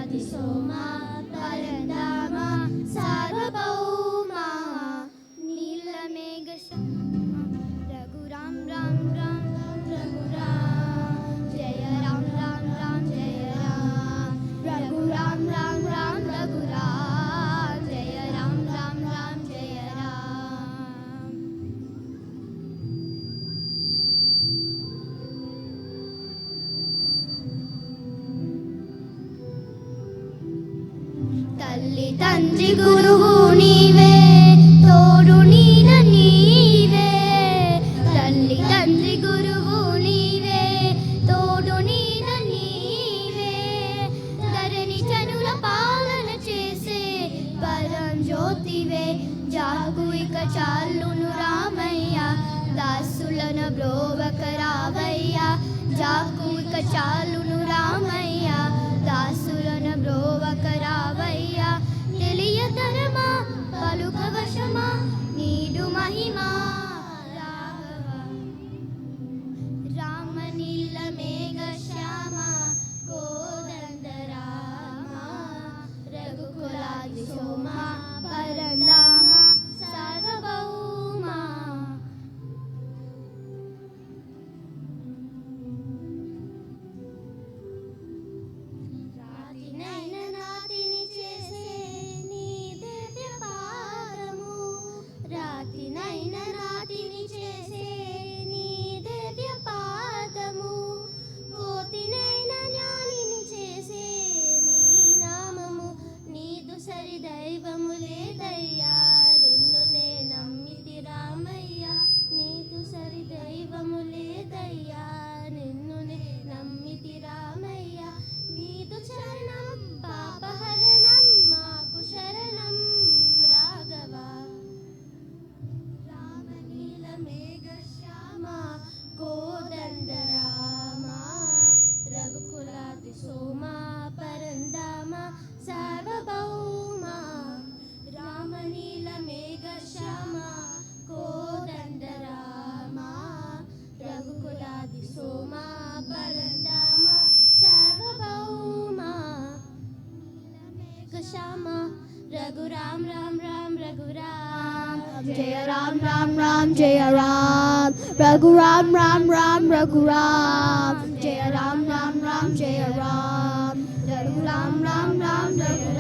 रघुकुलादिसोमा परन्दामा सार्वभौमा नीलमेघश्यामा रघुराम राम राम रघुराम जय राम राम राम जय राम रघुराम राम राम रघुराम जय राम राम राम जय राम। తల్లి తండ్రి గురువు నీవే తోడు నీడ నీవే తల్లి తండ్రి గురువు నీవే తోడు నీడ నీవే ధరణి జనుల పాలన చేసే పరంజ్యోతివే జాగు ఇక చాలును రామయ్య దాసులను బ్రోవక రావయ్య జాగు ఇక చాలును రామయ్య దాసులను బ్రోవక రావయ్య తెలియతరమా పలుక వశమా నీడు మహిమా రాఘవ రామ నీల మేఘ శ్యామ కోదండ రామ రఘుకులాది సోమ పరందామ సార్వభౌమా రాతినైన నాతిని చేసే నీ దివ్య పాదము రాతినైన నాతిని చేసే నీ దివ్య పాదము కోతినైన జ్ఞానిని చేసే నీ నామము నీదు సరి దైవము లేదయ్యా నిన్ను నే నమ్మితి రామయ్య నీదు సరి దైవము లేదయ్యా నిన్ను నే నమ్మితి రామయ్య నీదు చరణం పాపహరణం మాకు శరణం రాఘవ రామ నీల మేఘ శ్యామ కోదండ రామ రఘుకులాది సోమ పరందామ సార్వభౌమ రామ నీల మేఘ శ్యామ కోదండ రామ రఘుకులాది సోమ పరందామ సార్వభౌమ మేఘ శ్యామ रघुराम राम राम रघुराम जय राम राम राम जय राम रघुराम राम राम रघुराम जय राम राम राम जय राम रघुराम राम राम रघुराम